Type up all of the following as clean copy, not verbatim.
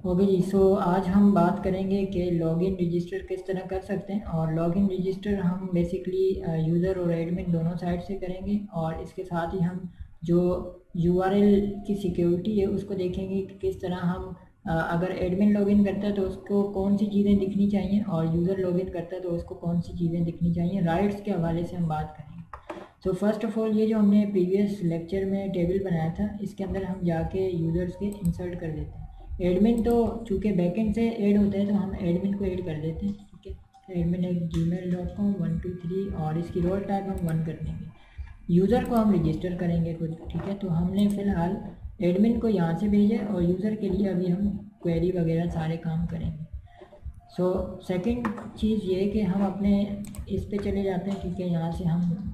Okay जी। सो आज हम बात करेंगे कि लॉगिन रजिस्टर किस तरह कर सकते हैं। और लॉगिन रजिस्टर हम बेसिकली यूज़र और एडमिन दोनों साइड से करेंगे, और इसके साथ ही हम जो यूआरएल की सिक्योरिटी है उसको देखेंगे कि किस तरह हम अगर एडमिन लॉगिन करता है तो उसको कौन सी चीज़ें दिखनी चाहिए, और यूज़र लॉगिन करता है तो उसको कौन सी चीज़ें दिखनी चाहिए। राइट्स के हवाले से हम बात करेंगे। तो फर्स्ट ऑफ ऑल, ये जो हमने प्रीवियस लेक्चर में टेबल बनाया था, इसके अंदर हम जाके यूज़र्स के इंसर्ट कर देते हैं। एडमिन तो चूँकि बैकएंड से ऐड होता है तो हम एडमिन को ऐड कर देते हैं, ठीक है। एडमिन एक gmail.com 123 और इसकी रोल टाइप हम 1 कर देंगे। यूज़र को हम रजिस्टर करेंगे खुद, ठीक है। तो हमने फ़िलहाल एडमिन को यहाँ से भेजा है और यूज़र के लिए अभी हम क्वेरी वगैरह सारे काम करेंगे। सो सेकंड चीज़ ये है कि हम अपने इस पे चले जाते हैं, ठीक है। यहाँ से हम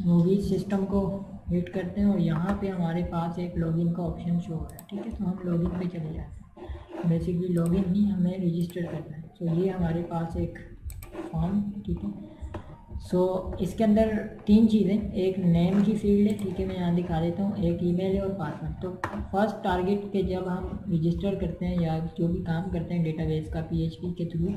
मूवी सिस्टम को हिट करते हैं और यहाँ पे हमारे पास एक लॉगिन का ऑप्शन शो हो रहा है, ठीक है। तो हम लॉगिन पे चले जाते हैं। बेसिकली लॉगिन नहीं, हमें रजिस्टर करना है। तो ये हमारे पास एक फॉर्म, ठीक है। सो इसके अंदर 3 चीज़ें, एक नेम की फील्ड है, ठीक है, मैं यहाँ दिखा देता हूँ, एक ईमेल है और पासवर्ड। तो फर्स्ट टारगेट के जब हम रजिस्टर करते हैं या जो भी काम करते हैं डेटाबेस का PHP के थ्रू,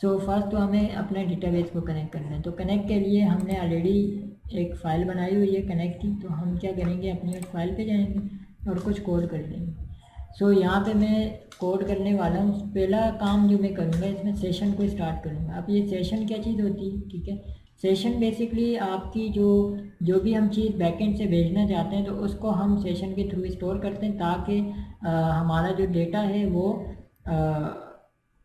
सो फर्स्ट तो हमें अपने डेटाबेस को कनेक्ट करना है। तो कनेक्ट के लिए हमने ऑलरेडी एक फ़ाइल बनाई हुई है कनेक्ट की। तो हम क्या करेंगे, अपनी उस फाइल पे जाएंगे और कुछ कोड कर देंगे। सो यहाँ पे मैं कोड करने वाला हूँ। पहला काम जो मैं करूँगा, इसमें सेशन को स्टार्ट करूँगा। अब ये सेशन क्या चीज़ होती है, ठीक है। सेशन बेसिकली आपकी जो भी हम चीज़ बैकएंड से भेजना चाहते हैं तो उसको हम सेशन के थ्रू स्टोर करते हैं, ताकि हमारा जो डेटा है वो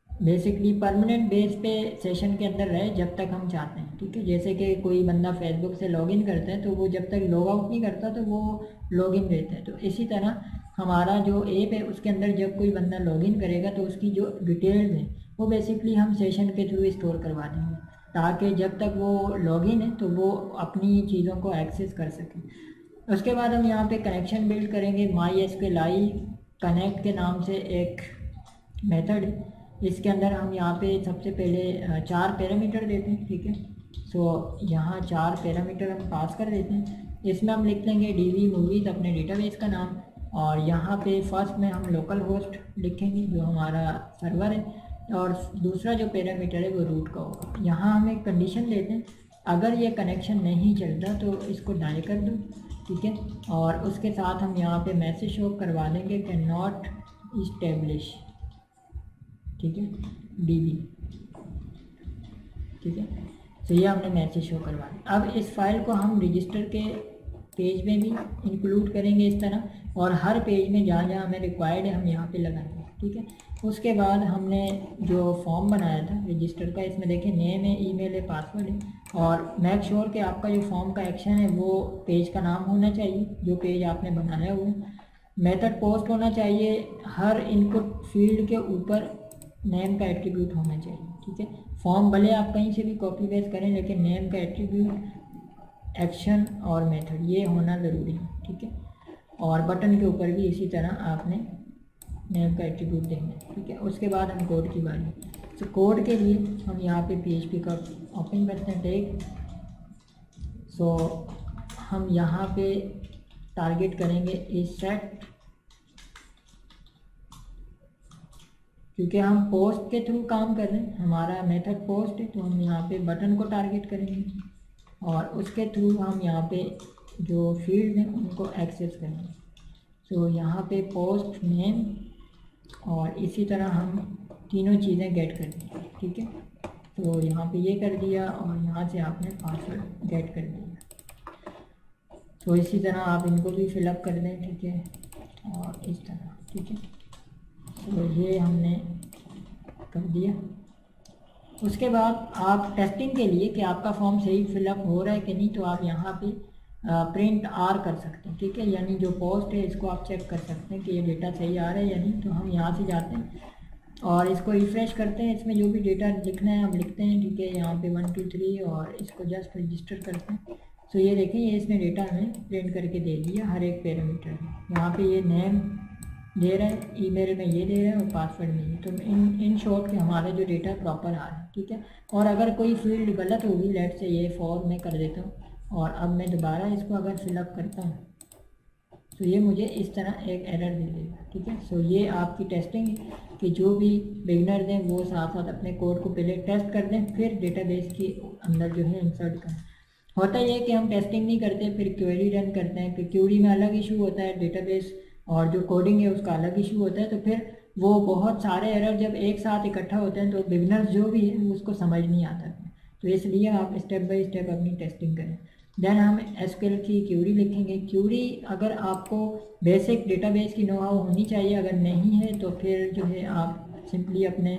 बेसिकली परमानेंट बेस पे सेशन के अंदर रहे जब तक हम चाहते हैं, ठीक है। जैसे कि कोई बंदा फेसबुक से लॉगिन करता है तो वो जब तक लॉग आउट नहीं करता तो वो लॉगिन रहता है। तो इसी तरह हमारा जो ऐप है उसके अंदर जब कोई बंदा लॉगिन करेगा तो उसकी जो डिटेल्स हैं वो बेसिकली हम सेशन के थ्रू स्टोर करवा देंगे, ताकि जब तक वो लॉगिन है तो वो अपनी चीज़ों को एक्सेस कर सके। उसके बाद हम यहाँ पे कनेक्शन बिल्ड करेंगे। MySQL कनेक्ट के नाम से एक मेथड है। इसके अंदर हम यहाँ पे सबसे पहले 4 पैरामीटर देते हैं, ठीक है। सो यहाँ 4 पैरामीटर हम पास कर देते हैं। इसमें हम लिख लेंगे DB मूवीज़, अपने डेटाबेस का नाम, और यहाँ पे फर्स्ट में हम लोकल होस्ट लिखेंगे जो हमारा सर्वर है, और दूसरा जो पैरामीटर है वो रूट का होगा। यहाँ हम एक कंडीशन देते हैं, अगर ये कनेक्शन नहीं चलता तो इसको डाई कर दो, ठीक है। और उसके साथ हम यहाँ पे मैसेज शो करवा देंगे कि नॉट इस्टेब्लिश, ठीक है, DB, ठीक है। तो ये हमने मैसेज शो करवा दिया। अब इस फाइल को हम रजिस्टर के पेज में भी इंक्लूड करेंगे इस तरह, और हर पेज में जहाँ जहाँ हमें रिक्वायर्ड है हम यहाँ पे लगाएंगे, ठीक है। उसके बाद हमने जो फॉर्म बनाया था रजिस्टर का, इसमें देखें नेम है, ईमेल है, पासवर्ड है, और मेक श्योर कि आपका जो फॉर्म का एक्शन है वो पेज का नाम होना चाहिए जो पेज आपने बनाया हुआ है। मेथड पोस्ट होना चाहिए, हर इनपुट फील्ड के ऊपर नेम का एट्रीब्यूट होना चाहिए, ठीक है। फॉर्म भले आप कहीं से भी कॉपी पेस्ट करें, लेकिन नेम का एट्रीब्यूट, एक्शन और मेथड ये होना ज़रूरी है, ठीक है। और बटन के ऊपर भी इसी तरह आपने नेम का एट्रीब्यूट देना है, ठीक है। उसके बाद हम कोड की बारी। तो कोड के लिए हम यहाँ पे PHP का ओपन करते हैं टैग। सो हम यहाँ पे टारगेट करेंगे इस सेट, क्योंकि हम पोस्ट के थ्रू काम कर रहे हैं, हमारा मेथड पोस्ट है, तो हम यहाँ पे बटन को टारगेट करेंगे और उसके थ्रू हम यहाँ पे जो फील्ड हैं उनको एक्सेस करेंगे। तो यहाँ पे पोस्ट नेम, और इसी तरह हम तीनों चीज़ें गेट कर देंगे, ठीक है। तो यहाँ पे ये कर दिया, और यहाँ से आपने पासवर्ड गेट कर दिया। तो इसी तरह आप इनको भी फिलअप कर दें, ठीक है, और इस तरह, ठीक है। तो ये हमने कर दिया। उसके बाद आप टेस्टिंग के लिए कि आपका फॉर्म सही फिलअप हो रहा है कि नहीं, तो आप यहाँ पे प्रिंट R कर सकते हैं, ठीक है। यानी जो पोस्ट है इसको आप चेक कर सकते हैं कि ये डेटा सही आ रहा है या नहीं। तो हम यहाँ से जाते हैं और इसको रिफ्रेश करते हैं, इसमें जो भी डेटा लिखना है हम लिखते हैं, ठीक है। यहाँ पे 1 2 3 और इसको जस्ट रजिस्टर करते हैं। तो ये देखें, ये इसने डेटा हमें प्रिंट करके दे दिया हर एक पैरामीटर में। यहाँ पे ये नेम दे रहा है, ईमेल में ये दे रहा है और पासवर्ड में ये। तो इन शॉर्ट के हमारा जो डेटा प्रॉपर आ रहा है, ठीक है। और अगर कोई फील्ड गलत होगी, लेट से ये फॉर मैं कर देता हूँ, और अब मैं दोबारा इसको अगर फिलअप करता हूँ तो ये मुझे इस तरह एक एरर दे देगा, ठीक है। सो ये आपकी टेस्टिंग है कि जो भी बिगनर्स हैं वो साथ साथ अपने कोड को पहले टेस्ट कर दें, फिर डेटाबेस के अंदर जो है इंसर्ट करें। होता ये है कि हम टेस्टिंग नहीं करते, फिर क्वेरी रन करते हैं, फिर क्वेरी में अलग इशू होता है, डेटाबेस और जो कोडिंग है उसका अलग इशू होता है, तो फिर वो बहुत सारे एरर जब एक साथ इकट्ठा होते हैं तो बिगनर्स जो भी है उसको समझ नहीं आता है। तो इसलिए आप स्टेप बाय स्टेप अपनी टेस्टिंग करें। देन हम एसक्यूएल की क्यूरी लिखेंगे। क्यूरी अगर आपको बेसिक डेटाबेस की नो हाउ होनी चाहिए, अगर नहीं है तो फिर जो है आप सिंपली अपने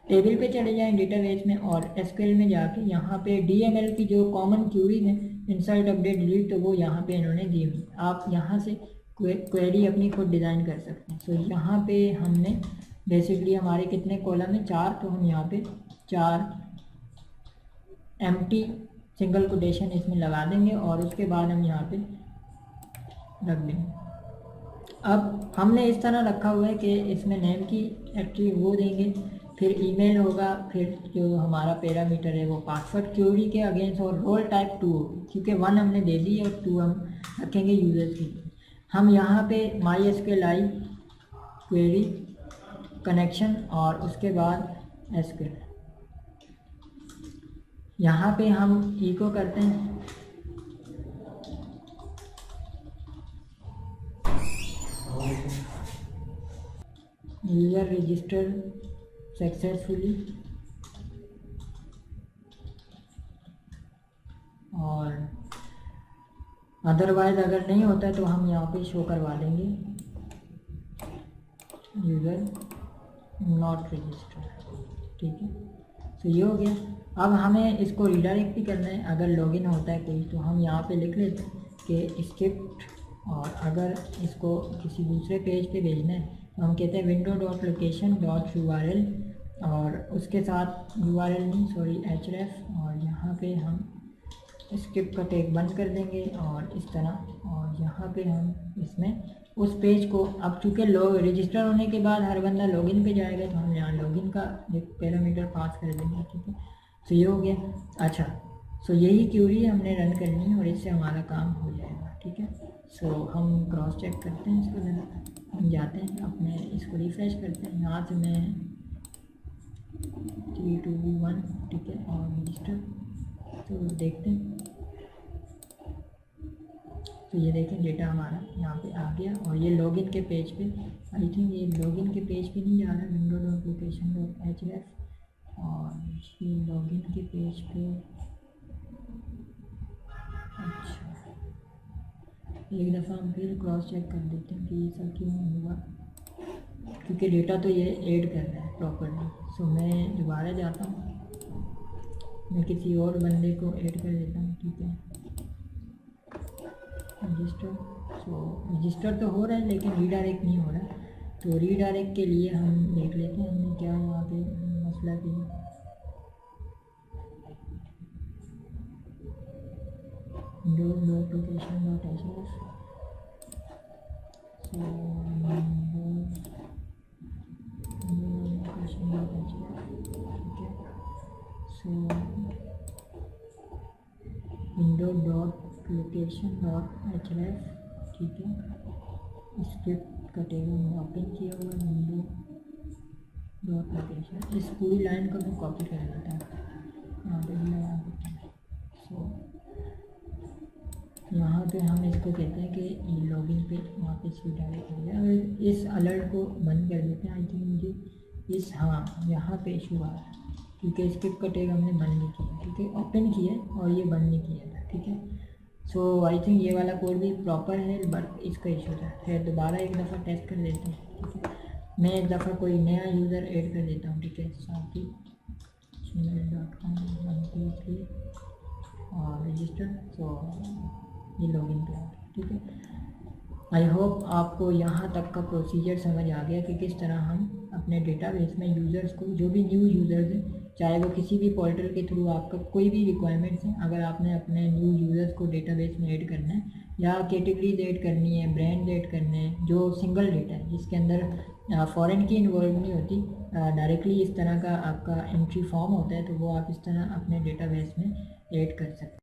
टेबल पे चले जाएं डेटाबेस में और एसक्यूएल में जाके यहाँ पे डीएमएल की जो कॉमन क्यूरी है, इंसर्ट अपडेट डिलीट, तो वो यहाँ पे इन्होंने दी हुई, आप यहाँ से क्वेरी अपनी खुद डिज़ाइन कर सकते हैं। सो यहाँ पे हमने बेसिकली हमारे कितने कॉलम है, 4, तो हम यहाँ पे 4 एम्प्टी सिंगल कोटेशन इसमें लगा देंगे और उसके बाद हम यहाँ पे रख देंगे। अब हमने इस तरह रखा हुआ है कि इसमें नेम की एक्चुअली वो देंगे, फिर ईमेल होगा, फिर जो हमारा पैरामीटर है वो पासवर्ड क्यूरी के अगेंस्ट, और रोल टाइप 2 होगी क्योंकि 1 हमने दे दी और 2 हम रखेंगे यूजर्स के लिए। हम यहाँ पे MySQL क्वेरी कनेक्शन और उसके बाद एसक्यूएल, यहाँ पे हम इको करते हैं यूज़र रजिस्टर सक्सेसफुली, और अदरवाइज अगर नहीं होता है तो हम यहाँ पे शो करवा देंगे यूज़र नॉट रजिस्टर, ठीक है। तो ये हो गया। अब हमें इसको रिडायरेक्ट भी करना है, अगर लॉगिन होता है कोई तो हम यहाँ पे लिख लेते हैं कि स्क्रिप्ट, और अगर इसको किसी दूसरे पेज पे भेजना है तो हम कहते हैं window.location.url, और उसके साथ URL नहीं सॉरी href, और यहाँ पे हम स्क्रिप्ट का टैग बंद कर देंगे और इस तरह, और यहाँ पे हम इसमें उस पेज को, अब चूँकि रजिस्टर होने के बाद हर बंदा लॉगिन पे जाएगा तो हम यहाँ लॉगिन का एक पैरामीटर पास कर देंगे, ठीक है। तो ये हो गया। अच्छा, सो यही क्यूरी हमने रन करनी है और इससे हमारा काम हो जाएगा, ठीक है। सो हम क्रॉस चेक करते हैं इसको, जरा हम जाते हैं अपने इसको रिफ्रेश करते हैं, यहाँ से मैं 321, ठीक है, और रजिस्टर, तो देखते हैं। तो ये देखें डेटा हमारा यहाँ पे आ गया, और ये लॉगिन के पेज पे, आई थिंक ये लॉगिन के पेज पे नहीं जा रहा, window.location.href, और ये लॉगिन के पेज पे, अच्छा एक दफ़ा हम फिर क्रॉस चेक कर देते हैं कि ये सब क्यों हुआ, क्योंकि डेटा तो ये ऐड कर रहा है प्रॉपर्ली। सो मैं दोबारा जाता हूँ, मैं किसी और बंदे को ऐड कर देता हूँ, ठीक है, रजिस्टर। सो रजिस्टर तो हो रहा है लेकिन रीडायरेक्ट नहीं हो रहा, तो रीडायरेक्ट के लिए हम देख लेते हैं हमने क्या वहाँ पे मसला किया। windows.location.href, so window.location.href, ठीक है। स्क्रिप्ट का टेबल में ओपन किया हुआ है window.location, इस पूरी लाइन को मैं कॉपी कर लेता हूँ यहाँ पे लगा देता हूँ। सो यहाँ पे हम इसको कहते हैं कि लॉगिन पे वहाँ पे इसको डायरेक्ट हो गया, और इस अलर्ट को बंद कर देते हैं। आई थिंक मुझे इस, हाँ यहाँ पे इशू आ रहा है क्योंकि स्क्रिप्ट का टैग हमने बंद नहीं किया, ठीक है, ओपन किया और ये बंद नहीं किया था, ठीक है। सो आई थिंक ये वाला कोड भी प्रॉपर है, बट इसका इशू था। फिर दोबारा एक दफ़ा टेस्ट कर लेते हैं, ठीक है। मैं एक दफ़ा कोई नया यूज़र ऐड कर देता हूँ, ठीक है, साथी gmail.com 123 और रजिस्टर, तो ये लॉगिन पे आ गया, ठीक है। आई होप आपको यहाँ तक का प्रोसीजर समझ आ गया कि किस तरह हम अपने डेटाबेस में यूज़र्स को, जो भी न्यू यूज़र्स हैं, चाहे वो किसी भी पोर्टल के थ्रू आपका कोई भी रिक्वायरमेंट्स हैं, अगर आपने अपने न्यू यूज़र्स को डेटाबेस में ऐड करना है या कैटेगरीज ऐड करनी है, ब्रांड ऐड करने हैं, जो सिंगल डेटा है जिसके अंदर फॉरेन की इन्वॉल्व नहीं होती, डायरेक्टली इस तरह का आपका एंट्री फॉर्म होता है, तो वो आप इस तरह अपने डेटाबेस में ऐड कर सकते हैं।